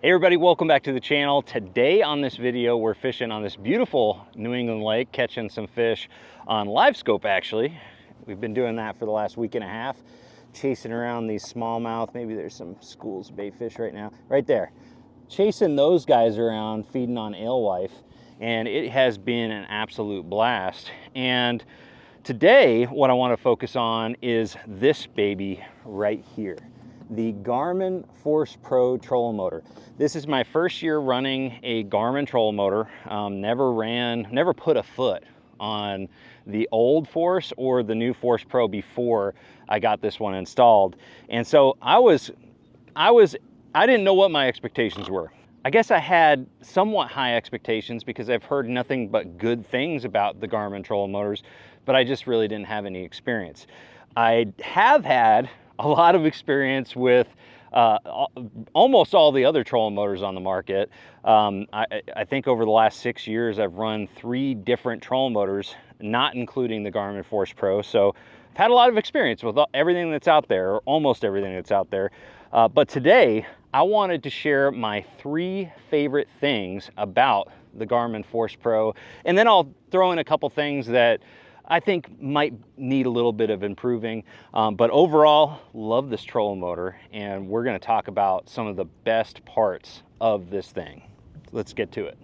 Hey everybody, welcome back to the channel. Today on this video, we're fishing on this beautiful New England lake, catching some fish on live scope actually. We've been doing that for the last week and a half, chasing around these smallmouth. Maybe there's some schools of bait fish right now. Right there. Chasing those guys around, feeding on alewife, and it has been an absolute blast. And today, what I want to focus on is this baby right here. The GARMIN Force Pro trolling motor. This is my first year running a GARMIN trolling motor. Never put a foot on the old Force or the new Force Pro before I got this one installed. And so I didn't know what my expectations were. I guess I had somewhat high expectations because I've heard nothing but good things about the GARMIN trolling motors, but I just really didn't have any experience. I have had a lot of experience with almost all the other trolling motors on the market. I think over the last 6 years, I've run 3 different trolling motors, not including the GARMIN Force Pro. So I've had a lot of experience with everything that's out there, or almost everything that's out there. But today, I wanted to share my 3 favorite things about the GARMIN Force Pro, and then I'll throw in a couple things that I think might need a little bit of improving, but overall, love this trolling motor, and we're going to talk about some of the best parts of this thing. Let's get to it.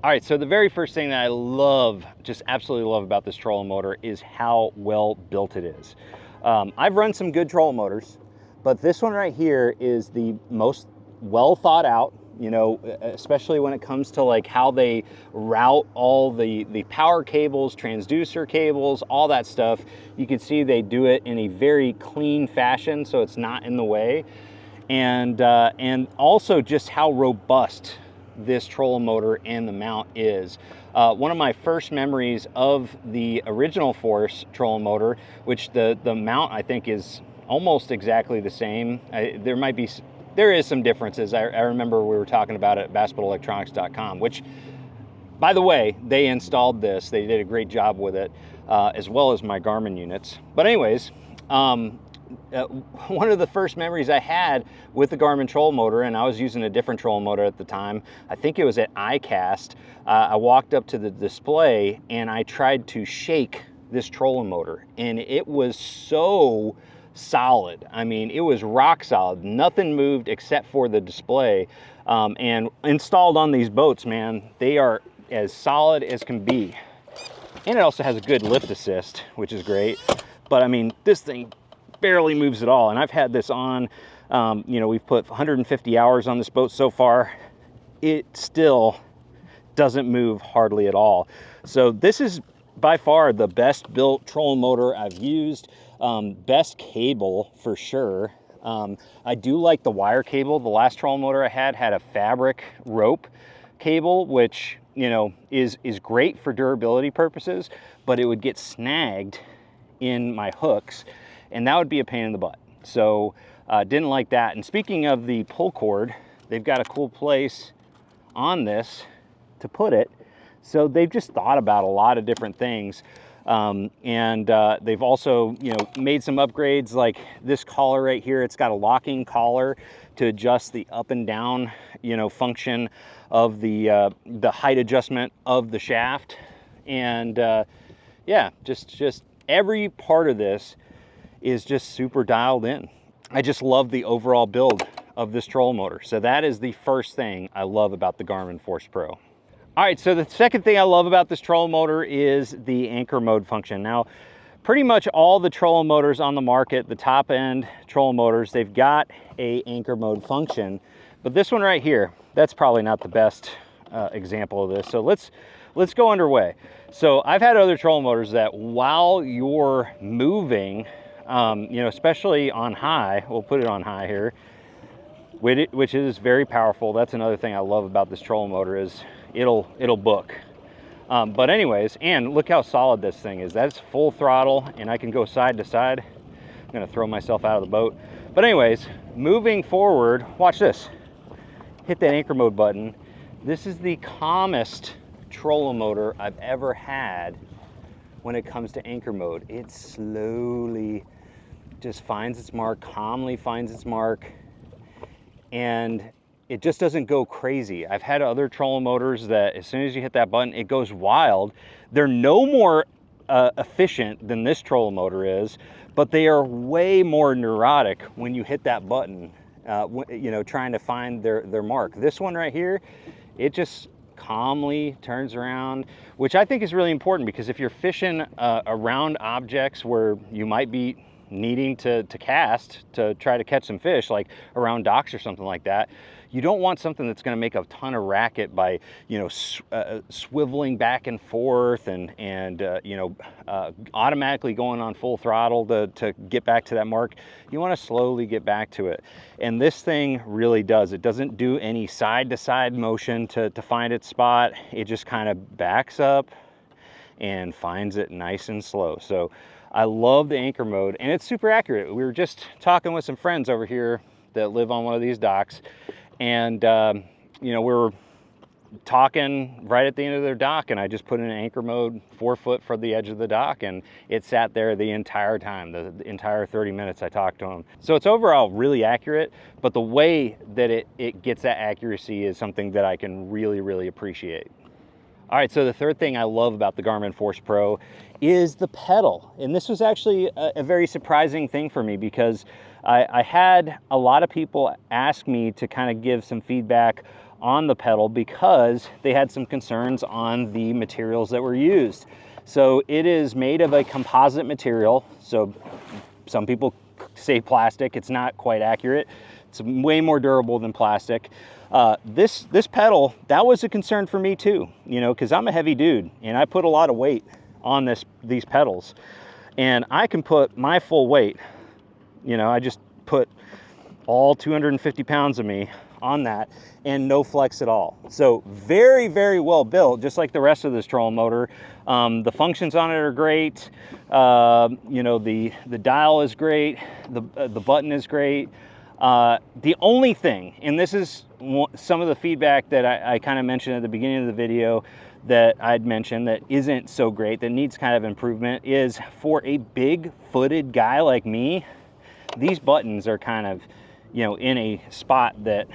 All right, so the very first thing that I love, just absolutely love about this trolling motor is how well built it is. I've run some good trolling motors, but this one right here is the most well thought out, you know, especially when it comes to like how they route all the power cables, transducer cables, all that stuff. You can see they do it in a very clean fashion, so it's not in the way. And also just how robust this trolling motor and the mount is. One of my first memories of the original Force trolling motor, which the mount I think is almost exactly the same. There is some differences. I remember we were talking about it at bassmasterelectronics.com, which, by the way, they installed this. They did a great job with it, as well as my GARMIN units. But anyways, one of the first memories I had with the GARMIN trolling motor, and I was using a different trolling motor at the time. I think it was at iCast. I walked up to the display and I tried to shake this trolling motor, and it was so solid. I mean, it was rock solid. Nothing moved except for the display. And installed on these boats, man, they are as solid as can be. And it also has a good lift assist, which is great. But I mean, this thing barely moves at all. And I've had this on, you know, we've put 150 hours on this boat so far. It still doesn't move hardly at all. So this is by far the best built trolling motor I've used. Best cable for sure. I do like the wire cable. The last trolling motor I had a fabric rope cable, which, you know, is great for durability purposes, but it would get snagged in my hooks and that would be a pain in the butt. So didn't like that. And speaking of the pull cord, they've got a cool place on this to put it. So they've just thought about a lot of different things. They've also, you know, made some upgrades like this collar right here. It's got a locking collar to adjust the up and down, you know, function of the height adjustment of the shaft. And yeah, just every part of this is just super dialed in. I just love the overall build of this trolling motor. So that is the first thing I love about the GARMIN Force Pro. All right, so the second thing I love about this trolling motor is the anchor mode function. Now, pretty much all the trolling motors on the market, the top end trolling motors, they've got a anchor mode function, but this one right here, that's probably not the best example of this. So let's go underway. So I've had other trolling motors that while you're moving, you know, especially on high, we'll put it on high here, which is very powerful. That's another thing I love about this trolling motor is it'll book. But anyways, and look how solid this thing is. That's full throttle and I can go side to side. I'm gonna throw myself out of the boat. But anyways, moving forward, watch this. Hit that anchor mode button. This is the calmest trolling motor I've ever had when it comes to anchor mode. It slowly just finds its mark, calmly finds its mark. And it just doesn't go crazy. I've had other trolling motors that as soon as you hit that button, it goes wild. They're no more efficient than this trolling motor is, but they are way more neurotic when you hit that button, you know, trying to find their mark. This one right here, it just calmly turns around, which I think is really important, because if you're fishing around objects where you might be needing to cast to try to catch some fish, like around docks or something like that, you don't want something that's going to make a ton of racket by, you know, swiveling back and forth and you know, automatically going on full throttle to get back to that mark. You want to slowly get back to it, and this thing really does. It doesn't do any side to side motion to find its spot. It just kind of backs up and finds it nice and slow. So I love the anchor mode, and it's super accurate. We were just talking with some friends over here that live on one of these docks, and you know, we were talking right at the end of their dock, and I just put in anchor mode 4 foot from the edge of the dock, and it sat there the entire time, the entire 30 minutes I talked to them. So it's overall really accurate, but the way that it gets that accuracy is something that I can really appreciate. All right, so the third thing I love about the Garmin Force Pro is the pedal. And this was actually a very surprising thing for me, because I had a lot of people ask me to kind of give some feedback on the pedal because they had some concerns on the materials that were used. So it is made of a composite material. So some people say plastic. It's not quite accurate. It's way more durable than plastic. This pedal, that was a concern for me too, you know, because I'm a heavy dude and I put a lot of weight on these pedals, and I can put my full weight, you know, I just put all 250 pounds of me on that and no flex at all. So very well built, just like the rest of this trolling motor. The functions on it are great. You know, the dial is great. The button is great. The only thing, and this is some of the feedback that I kind of mentioned at the beginning of the video that I'd mentioned that isn't so great, that needs kind of improvement, is for a big footed guy like me, these buttons are kind of, you know, in a spot that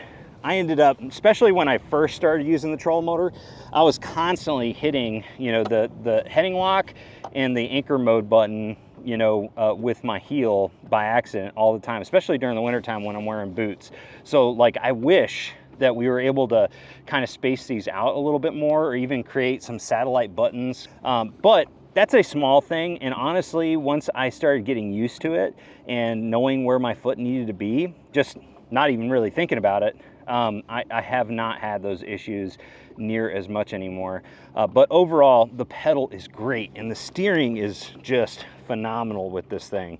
I ended up, especially when I first started using the trolling motor, I was constantly hitting, you know, the heading lock and the anchor mode button, you know, with my heel by accident all the time, especially during the wintertime when I'm wearing boots. So like, I wish that we were able to kind of space these out a little bit more, or even create some satellite buttons. But that's a small thing. And honestly, once I started getting used to it and knowing where my foot needed to be, just not even really thinking about it, I have not had those issues near as much anymore. But overall, the pedal is great and the steering is just phenomenal with this thing.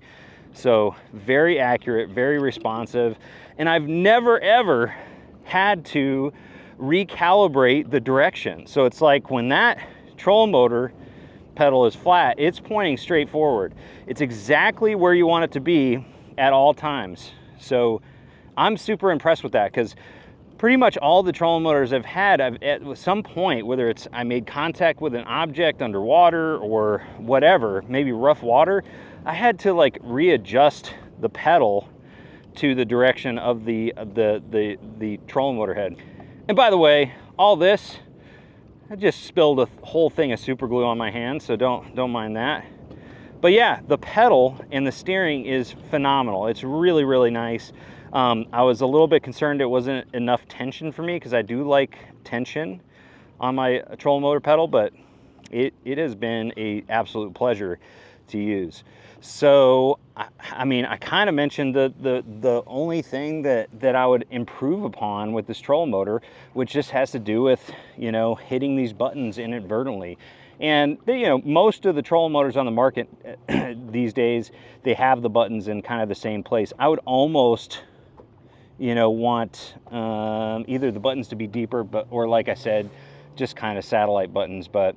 So very accurate, very responsive. And I've never ever had to recalibrate the direction. So it's like when that trolling motor pedal is flat, it's pointing straight forward. It's exactly where you want it to be at all times. So I'm super impressed with that, because pretty much all the trolling motors I've had, at some point, whether it's I made contact with an object underwater or whatever, maybe rough water, I had to like readjust the pedal to the direction of the trolling motor head. And by the way, all this, I just spilled a whole thing of super glue on my hand, so don't mind that. But yeah, the pedal and the steering is phenomenal. It's really nice. I was a little bit concerned it wasn't enough tension for me, because I do like tension on my trolling motor pedal, but it has been an absolute pleasure to use. So I mean, I kind of mentioned the only thing that I would improve upon with this trolling motor, which just has to do with, you know, hitting these buttons inadvertently. And you know, most of the trolling motors on the market these days, they have the buttons in kind of the same place. I would almost, you know, want either the buttons to be deeper, or like I said, just kind of satellite buttons. But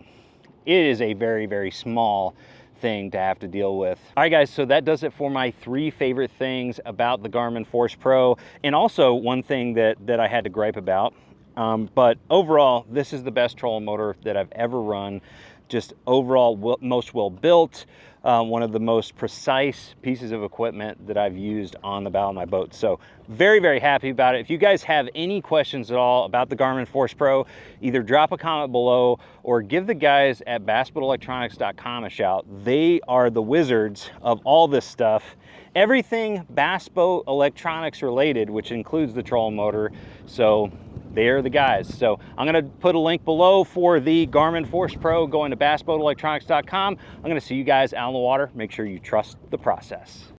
it is a very small thing to have to deal with. All right guys, so that does it for my 3 favorite things about the Garmin Force Pro, and also one thing that I had to gripe about. But overall, this is the best trolling motor that I've ever run. Just overall most well built, one of the most precise pieces of equipment that I've used on the bow of my boat. So very, very happy about it. If you guys have any questions at all about the Garmin Force Pro, either drop a comment below or give the guys at bassboatelectronics.com a shout. They are the wizards of all this stuff. Everything bass boat electronics related, which includes the trolling motor. So they're the guys. So I'm going to put a link below for the Garmin Force Pro going to bassboatelectronics.com. I'm going to see you guys out on the water. Make sure you trust the process.